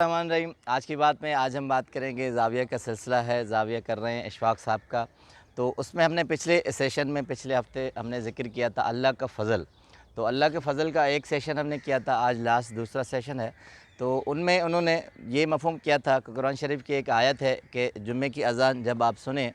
रहमान रहीम। आज की बात में आज हम बात करेंगे ज़ाविया का सिलसिला है, ज़ाविया कर रहे हैं इशफ़ाक़ साहब का। तो उसमें हमने पिछले सेशन में पिछले हफ़्ते हमने ज़िक्र किया था अल्लाह का फ़ज़ल। तो अल्लाह के फ़ज़ल का एक सेशन हमने किया था, आज लास्ट दूसरा सेशन है। तो उनमें उन्होंने ये मफ़हूम किया था कि कुरान शरीफ की एक आयत है कि जुम्मे की अज़ान जब आप सुनें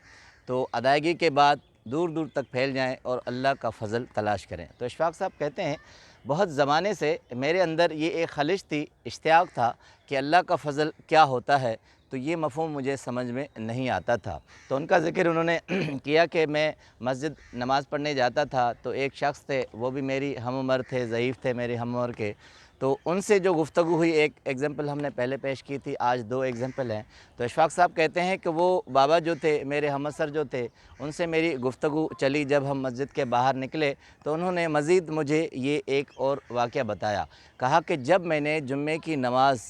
तो अदायगी के बाद दूर दूर तक फैल जाएँ और अल्लाह का फ़ज़ल तलाश करें। तो इशफ़ाक़ साहब कहते हैं बहुत ज़माने से मेरे अंदर ये एक ख़लिश थी, इश्तियाक़ था कि अल्लाह का फ़ज़ल क्या होता है, तो ये मफ़हूम मुझे समझ में नहीं आता था। तो उनका ज़िक्र उन्होंने किया कि मैं मस्जिद नमाज़ पढ़ने जाता था, तो एक शख़्स थे, वो भी मेरी हम उम्र थे, ज़ईफ़ थे मेरी हम उम्र के। तो उनसे जो गुफ्तगू हुई, एक एग्ज़ाम्पल हमने पहले पेश की थी, आज 2 एग्ज़ाम्पल हैं। तो इशफ़ाक़ साहब कहते हैं कि वो बाबा जो थे, मेरे हमअसर जो थे, उनसे मेरी गुफ्तगू चली जब हम मस्जिद के बाहर निकले, तो उन्होंने मज़ीद मुझे ये एक और वाक़या बताया। कहा कि जब मैंने जुम्मे की नमाज़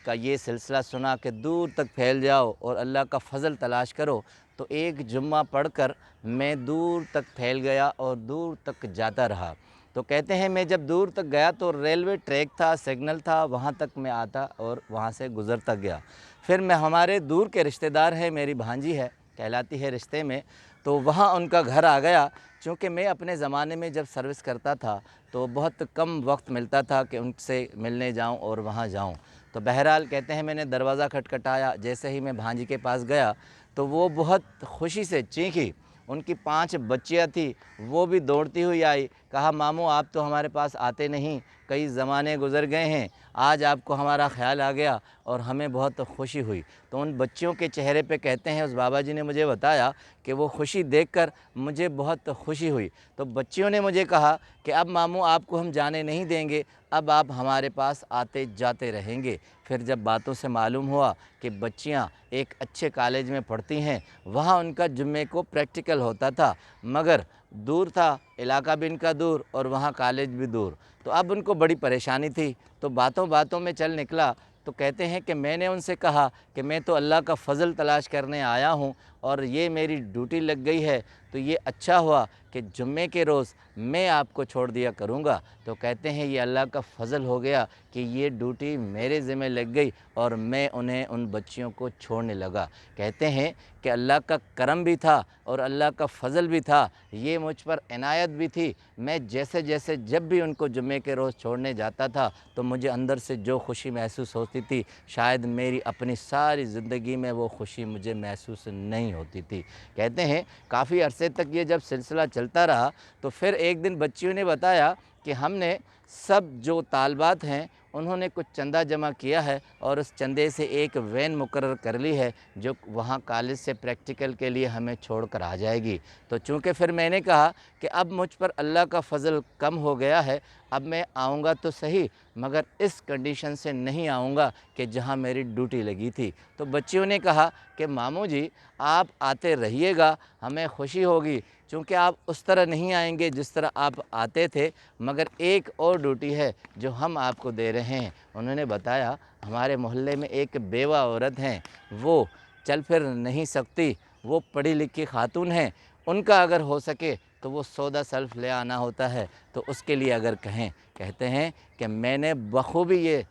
का ये सिलसिला सुना कि दूर तक फैल जाओ और अल्लाह का फ़ज़ल तलाश करो, तो एक जुम्मा पढ़कर मैं दूर तक फैल गया और दूर तक जाता रहा। तो कहते हैं मैं जब दूर तक गया तो रेलवे ट्रैक था, सिग्नल था, वहाँ तक मैं आता और वहाँ से गुज़रता गया। फिर मैं हमारे दूर के रिश्तेदार हैं, मेरी भांजी है, कहलाती है रिश्ते में, तो वहाँ उनका घर आ गया। चूँकि मैं अपने ज़माने में जब सर्विस करता था तो बहुत कम वक्त मिलता था कि उनसे मिलने जाऊँ और वहाँ जाऊँ। तो बहरहाल कहते हैं मैंने दरवाज़ा खटखटाया, जैसे ही मैं भांजी के पास गया तो वो बहुत खुशी से चीखी। उनकी 5 बच्चियाँ थी, वो भी दौड़ती हुई आई, कहा मामू आप तो हमारे पास आते नहीं, कई ज़माने गुज़र गए हैं, आज आपको हमारा ख़्याल आ गया और हमें बहुत खुशी हुई। तो उन बच्चियों के चेहरे पे कहते हैं उस बाबा जी ने मुझे बताया कि वो खुशी देखकर मुझे बहुत खुशी हुई। तो बच्चियों ने मुझे कहा कि अब मामू आपको हम जाने नहीं देंगे, अब आप हमारे पास आते जाते रहेंगे। फिर जब बातों से मालूम हुआ कि बच्चियां एक अच्छे कॉलेज में पढ़ती हैं, वहाँ उनका जुम्मे को प्रैक्टिकल होता था, मगर दूर था, इलाका भी इनका दूर और वहाँ कॉलेज भी दूर। तो अब उनको बड़ी परेशानी थी। तो बातों बातों में चल निकला, तो कहते हैं कि मैंने उनसे कहा कि मैं तो अल्लाह का फ़ज़ल तलाश करने आया हूँ और ये मेरी ड्यूटी लग गई है, तो ये अच्छा हुआ कि जुम्मे के रोज़ मैं आपको छोड़ दिया करूँगा। तो कहते हैं ये अल्लाह का फ़ज़ल हो गया कि ये ड्यूटी मेरे ज़िम्मे लग गई और मैं उन्हें उन बच्चियों को छोड़ने लगा। कहते हैं कि अल्लाह का करम भी था और अल्लाह का फ़ज़ल भी था, ये मुझ पर इनायत भी थी। मैं जैसे जैसे जब भी उनको जुम्मे के रोज़ छोड़ने जाता था तो मुझे अंदर से जो खुशी महसूस होती थी, शायद मेरी अपनी सारी ज़िंदगी में वो खुशी मुझे महसूस नहीं होती थी। कहते हैं काफ़ी अरसे तक ये जब सिलसिला चलता रहा तो फिर एक दिन बच्चियों ने बताया कि हमने सब जो तालबात हैं उन्होंने कुछ चंदा जमा किया है और उस चंदे से एक वैन मुकर्रर कर ली है जो वहाँ कॉलेज से प्रैक्टिकल के लिए हमें छोड़कर आ जाएगी। तो चूँकि फिर मैंने कहा कि अब मुझ पर अल्लाह का फ़ज़ल कम हो गया है, अब मैं आऊँगा तो सही, मगर इस कंडीशन से नहीं आऊँगा कि जहाँ मेरी ड्यूटी लगी थी। तो बच्चियों ने कहा कि मामू जी आप आते रहिएगा, हमें खुशी होगी, चूँकि आप उस तरह नहीं आएंगे जिस तरह आप आते थे, मगर एक और ड्यूटी है जो हम आपको दे रहे हैं। उन्होंने बताया हमारे मोहल्ले में एक बेवा औरत हैं, वो चल फिर नहीं सकती, वो पढ़ी लिखी खातून हैं, उनका अगर हो सके तो वो सौदा सल्फ़ ले आना होता है, तो उसके लिए अगर कहें। कहते हैं कि मैंने बखूबी ये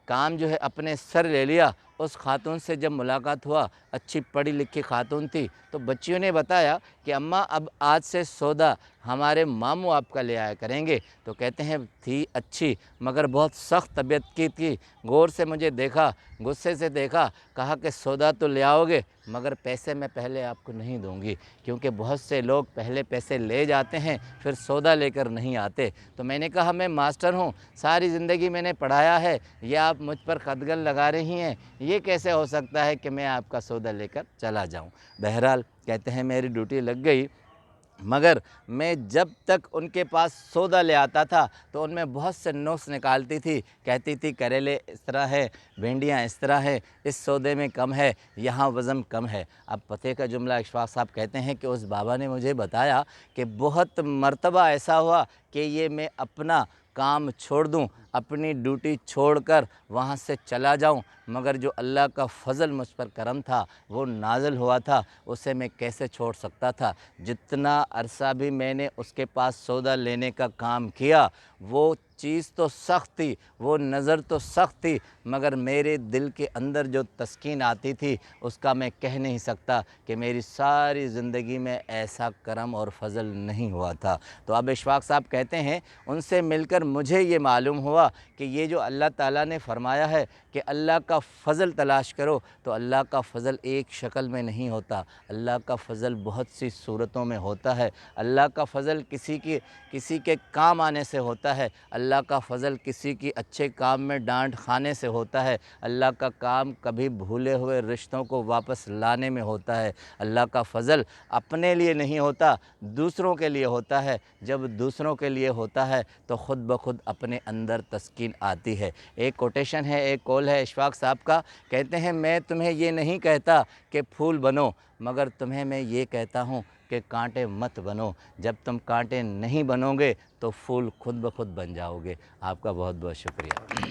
काम जो है अपने सर ले लिया। उस खातून से जब मुलाकात हुआ, अच्छी पढ़ी लिखी खातून थी, तो बच्चियों ने बताया कि अम्मा अब आज से सौदा हमारे मामू आपका ले आया करेंगे। तो कहते हैं थी अच्छी मगर बहुत सख्त तबीयत की थी, गौर से मुझे देखा, गुस्से से देखा, कहा कि सौदा तो ले आओगे मगर पैसे मैं पहले आपको नहीं दूंगी, क्योंकि बहुत से लोग पहले पैसे ले जाते हैं फिर सौदा लेकर नहीं आते। तो मैंने कहा मैं मास्टर हूँ, सारी ज़िंदगी मैंने पढ़ाया है, ये आप मुझ पर खतगल लगा रही हैं, ये कैसे हो सकता है कि मैं आपका सौदा लेकर चला जाऊं। बहरहाल कहते हैं मेरी ड्यूटी लग गई, मगर मैं जब तक उनके पास सौदा ले आता था तो उनमें बहुत से नुक्स निकालती थी। कहती थी करेले इस तरह है, भिंडियाँ इस तरह है, इस सौदे में कम है, यहाँ वज़न कम है। अब पते का जुमला इशफ़ाक़ साहब कहते हैं कि उस बाबा ने मुझे बताया कि बहुत मर्तबा ऐसा हुआ कि ये मैं अपना काम छोड़ दूं, अपनी ड्यूटी छोड़कर वहाँ से चला जाऊँ, मगर जो अल्लाह का फ़ज़ल मुझ पर करम था वो नाज़िल हुआ था, उसे मैं कैसे छोड़ सकता था। जितना अरसा भी मैंने उसके पास सौदा लेने का काम किया, वो चीज़ तो सख्त थी, वो नज़र तो सख्त थी, मगर मेरे दिल के अंदर जो तस्कीन आती थी उसका मैं कह नहीं सकता कि मेरी सारी ज़िंदगी में ऐसा करम और फ़ज़ल नहीं हुआ था। तो अब इशफ़ाक़ साहब कहते हैं, उनसे मिलकर मुझे ये मालूम हुआ कि ये जो अल्लाह ताला ने फ़रमाया है कि अल्लाह का फ़ज़ल तलाश करो, तो अल्लाह का फ़ज़ल एक शक्ल में नहीं होता, अल्लाह का फ़ज़ल बहुत सी सूरतों में होता है। अल्लाह का फ़ज़ल किसी के काम आने से होता है, अल्लाह का फ़ज़ल किसी की अच्छे काम में डांट खाने से होता है, अल्लाह का काम कभी भूले हुए रिश्तों को वापस लाने में होता है। अल्लाह का फ़ज़ल अपने लिए नहीं होता, दूसरों के लिए होता है। जब दूसरों के लिए होता है तो ख़ुद ब खुद अपने अंदर तस्कीन आती है। एक कोटेशन है, एक कौल है इशफ़ाक़ साहब का, कहते हैं, मैं तुम्हें ये नहीं कहता कि फूल बनो, मगर तुम्हें मैं ये कहता हूँ कि कांटे मत बनो। जब तुम कांटे नहीं बनोगे तो फूल खुद ब खुद बन जाओगे। आपका बहुत बहुत शुक्रिया।